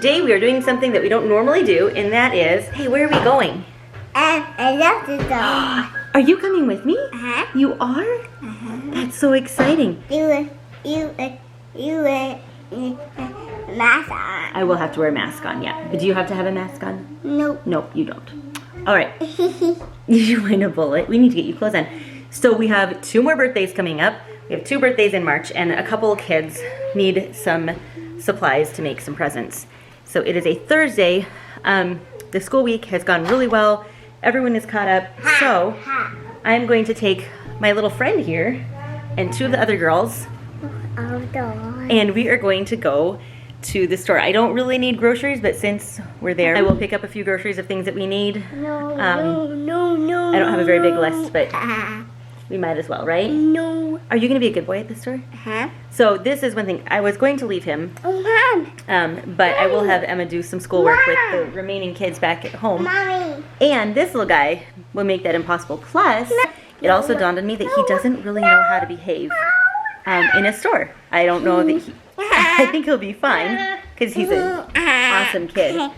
today we are doing something that we don't normally do, and that is, hey, where are we going? I love the dog. Are you coming with me? You are? That's so exciting. You mask on. I will have to wear a mask on, yeah. But do you have to have a mask on? Nope. Nope, you don't. All right. You want a bullet? We need to get you clothes on. So we have 2 more birthdays coming up. We have 2 birthdays in March, and a couple of kids need some supplies to make some presents. So it is a Thursday. The school week has gone really well. Everyone is caught up. So I'm going to take my little friend here and 2 of the other girls, and we are going to go to the store. I don't really need groceries, but since we're there, I will pick up a few groceries of things that we need. No. I don't have a very big list, but we might as well, right? No. Are you going to be a good boy at the store? So this is one thing. I was going to leave him, but I will have Emma do some schoolwork with the remaining kids back at home. Mommy. And this little guy will make that impossible. Plus, it also dawned on me that he doesn't really know how to behave in a store. I don't know that I think he'll be fine because he's an awesome kid.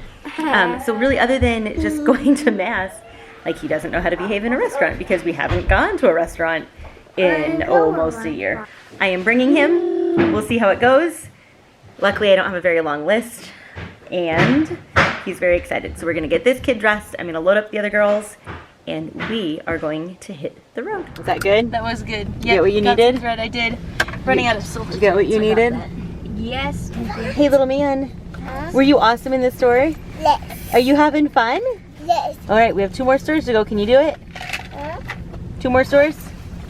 So really, other than just going to mass, like, he doesn't know how to behave in a restaurant because we haven't gone to a restaurant in almost a year. I am bringing him. We'll see how it goes. Luckily, I don't have a very long list, and he's very excited. So we're going to get this kid dressed. I'm going to load up the other girls, and we are going to hit the road. Was that good? That was good. You get what you needed? Thread, I did. Running out of silver. You got what you needed? Yes. Hey, little man. Were you awesome in the store? Yes. Are you having fun? Yes. All right, we have 2 more stores to go. Can you do it? 2 more stores?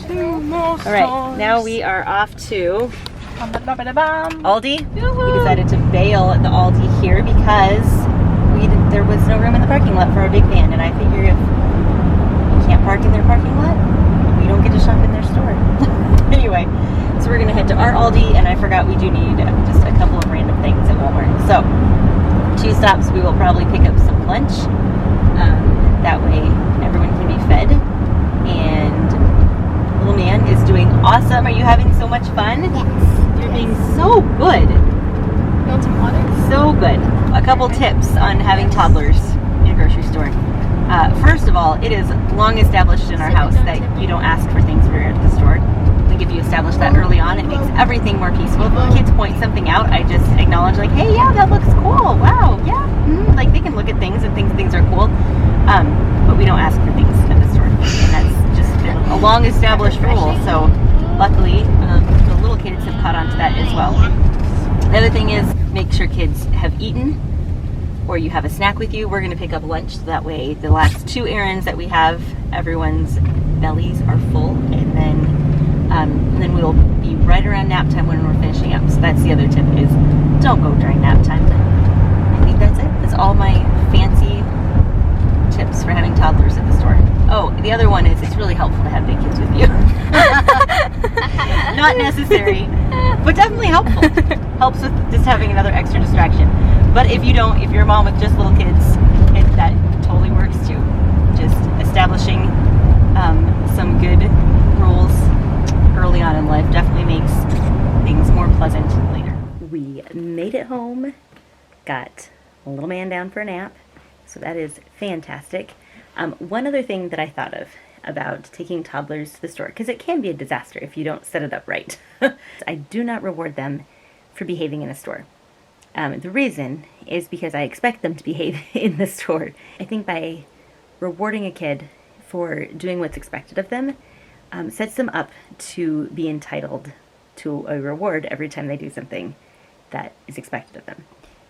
2 more stores. All right, now we are off to Aldi. Yoo-hoo. We decided to bail at the Aldi here because there was no room in the parking lot for our big van, and I figure if we can't park in their parking lot, we don't get to shop in their store. Anyway, so we're gonna head to our Aldi, and I forgot we do need just a couple of random things at Walmart. So 2 stops, we will probably pick up some lunch. That way everyone can be fed. And little man is doing awesome. Are you having so much fun? Yes. You're being so good. You want some water? So good. A couple tips on having toddlers in a grocery store. First of all, it is long established in our house that you don't ask for things when you're at the store. I think if you establish that early on, it makes everything more peaceful. If kids point something out, I just acknowledge, like, hey, yeah, that looks cool. Wow, yeah. Like, they can look at things and things are cool. But we don't ask for things at the store. And that's just a long established rule. So luckily, the little kids have caught on to that as well. The other thing is, make sure kids have eaten, or you have a snack with you. We're going to pick up lunch, so that way the last 2 errands that we have, everyone's bellies are full, and then we'll be right around nap time when we're finishing up. So that's the other tip, is don't go during nap time. I think that's it. That's all my fancy tips for having toddlers at the store. Oh, the other one is, it's really helpful to have big kids with you. Not necessary, but definitely helpful. Helps with just having another extra distraction. But if you don't, if you're a mom with just little kids, that totally works too. Just establishing some good rules early on in life definitely makes things more pleasant later. We made it home, got a little man down for a nap, so that is fantastic. One other thing that I thought of about taking toddlers to the store, because it can be a disaster if you don't set it up right. I do not reward them for behaving in a store. The reason is because I expect them to behave in the store. I think by rewarding a kid for doing what's expected of them sets them up to be entitled to a reward every time they do something that is expected of them.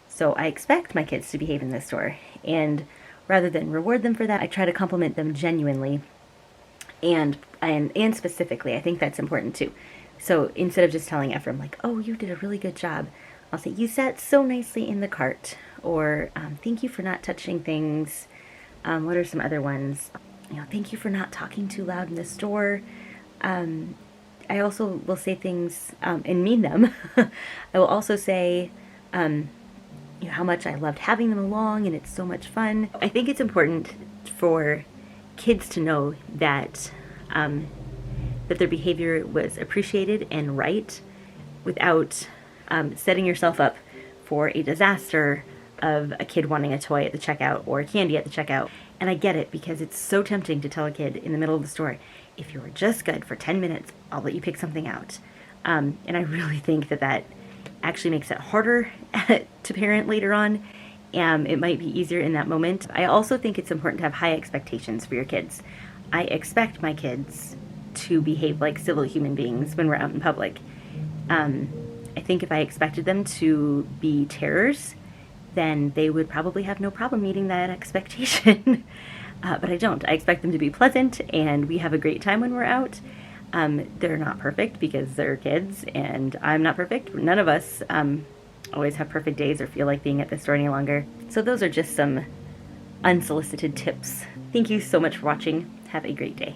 So I expect my kids to behave in the store, and rather than reward them for that, I try to compliment them genuinely and specifically. I think that's important too. So instead of just telling Ephraim, like, oh, you did a really good job, I'll say, you sat so nicely in the cart, or thank you for not touching things. What are some other ones? Thank you for not talking too loud in the store. I also will say things and mean them. I will also say how much I loved having them along, and it's so much fun. I think it's important for kids to know that that their behavior was appreciated and right, without setting yourself up for a disaster of a kid wanting a toy at the checkout or candy at the checkout. And I get it, because it's so tempting to tell a kid in the middle of the store, if you were just good for 10 minutes, I'll let you pick something out. And I really think that actually makes it harder to parent later on. It might be easier in that moment. I also think it's important to have high expectations for your kids. I expect my kids to behave like civil human beings when we're out in public. I think if I expected them to be terrors, then they would probably have no problem meeting that expectation. But I don't. I expect them to be pleasant, and we have a great time when we're out. They're not perfect because they're kids, and I'm not perfect. None of us always have perfect days or feel like being at the store any longer. So those are just some unsolicited tips. Thank you so much for watching. Have a great day.